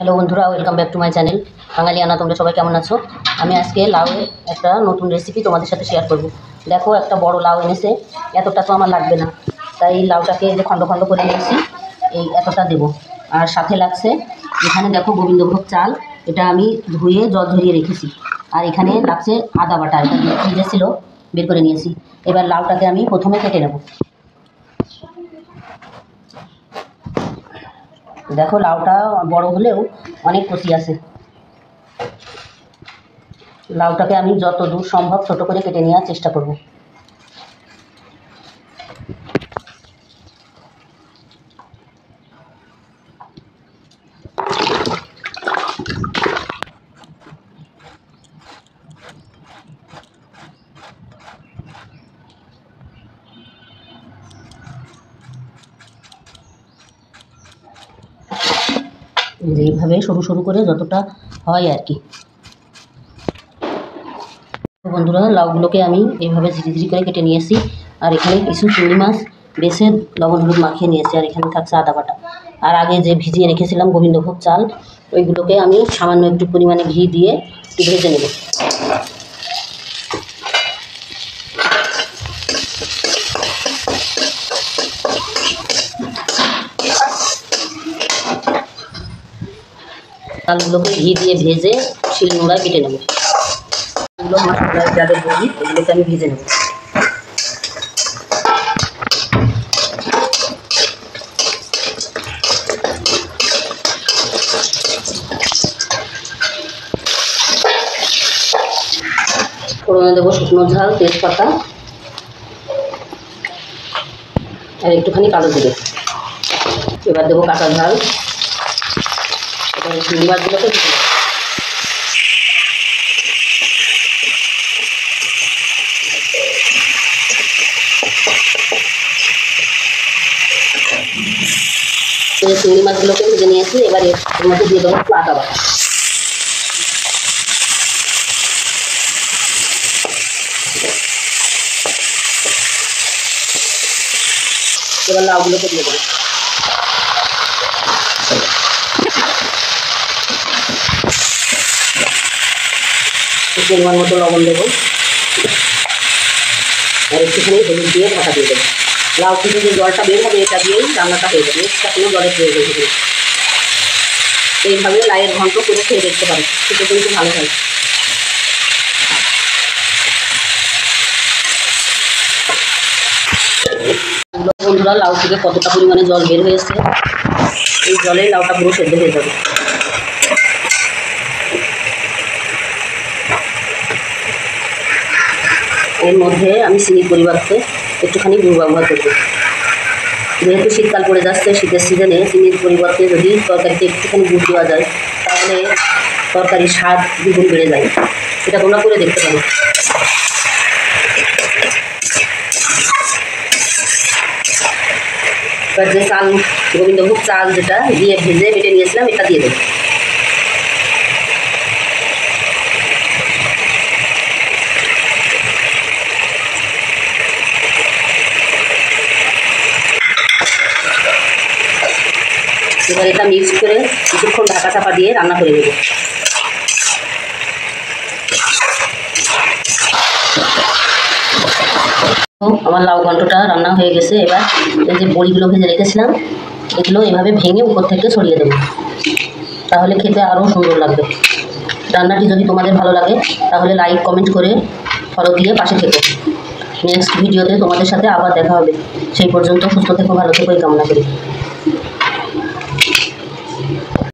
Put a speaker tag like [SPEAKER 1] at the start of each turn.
[SPEAKER 1] Hello বন্ধুরা, welcome back to my channel Bangaliyana. তোমরা সবাই কেমন আছো? আমি আজকে লাউয়ের একটা নতুন রেসিপি তোমাদের সাথে শেয়ার করব। দেখো, একটা বড় লাউ এনেছে, এতটা তো আমার লাগবে না, তাই লাউটাকে যে খণ্ড খণ্ড করে নিয়েছি, এই এতটা দেব। আর সাথে লাগছে এখানে দেখো গোবিন্দভোগ চাল, এটা আমি ধুয়ে জল ঝরিয়ে রেখেছি। আর এখানে লাগছে আদা বাটা, এটা ফ্রিজে ছিল, বের করে নিয়েছি। এবার লাউটাকে আমি প্রথমে কেটে নেব। দেখো, লাউটা বড় হলেও অনেক কচি আছে। লাউটাকে আমি যত দূর সম্ভব ছোট করে কেটে নেওয়ার চেষ্টা করব। এইভাবে সরু সরু করে যতটা হয় আর কি। বন্ধুরা, লাউগুলোকে আমি এইভাবে ধীরে ধীরে করে কেটে নিয়েছি। আর এখানে কিছু চিংড়ি মাছ বেছে লবণ হলুদ মাখিয়ে নিয়েছি। আর এখানে থাকছে আদা বাটা। আর আগে যে ভিজিয়ে রেখেছিলাম গোবিন্দভোগ চাল, ওইগুলোকে আমি সামান্য একটু পরিমাণে ঘি দিয়ে একটু ভেজে নেব। চালগুলোকে ঘি দিয়ে ভেজে শিলনোড়ায় কেটে নেব। এগুলো মশলায় যাদের বলি, এগুলোকে আমি ভেজে নেব। ফোড়নে দেবো শুকনো ঝাল, তেজপাতা আর একটুখানি কালো জিরে। এবার দেবো কাঁচা ঝাল। এবার চিংড়ি মাছগুলোকে দিয়ে দেবো। চিংড়ি মাছগুলোকে ভেজে নিয়েছি। এবার এর মধ্যে দিয়ে দেবো আদা বাটা। এবার লাউগুলোকে দিয়ে দেবো। পরিমাণ মতো লবণ দেবো আর একটুখানি হলুদ দিয়ে ঢাকা দিয়ে দেবো। লাউ থেকে যে জলটা বের হবে, এটা দিয়েই রান্নাটা হয়ে যাবে। এক্সট্রা কোনো জলের প্রয়োজন হবে। এইভাবে লাউয়ের ঘন্ট করে খেয়ে দেখতে পারো, সেটা কিন্তু ভালো হয়। বন্ধুরা, লাউ থেকে কতটা পরিমাণে জল বের হয়েছে, এই জলে লাউটা পুরো সেদ্ধ হয়ে যাবে। এর মধ্যে আমি চিনির পরিবর্তে একটুখানি গুড় ব্যবহার করব। যেহেতু শীতকাল পড়ে যাচ্ছে, শীতের সিজনে চিনির পরিবর্তে যদি তরকারিতে একটুখানি গুড় দেওয়া যায়, তাহলে তরকারির স্বাদ দ্বিগুণ বেড়ে যায়। এটা তোমরা করে দেখতে পারো। এবার যে চাল, গোবিন্দভোগ চাল যেটা দিয়ে ভেজে বেটে নিয়েছিলাম, এটা দিয়ে দেবো। এবার এটা মিক্স করে কিছুক্ষণ ঢাকা চাপা দিয়ে রান্না করে নেব। আমার লাউ ঘন্টটা রান্না হয়ে গেছে। এবার এই যে বড়িগুলো ভেজে রেখেছিলাম, এগুলো এভাবে ভেঙে উপর থেকে ছড়িয়ে দেবো, তাহলে খেতে আরও সুন্দর লাগবে। রান্নাটি যদি তোমাদের ভালো লাগে, তাহলে লাইক কমেন্ট করে ফলো দিয়ে পাশে থেকো। নেক্সট ভিডিওতে তোমাদের সাথে আবার দেখা হবে। সেই পর্যন্ত সুস্থ থেকো, ভালো থেকো, এই কামনা করি।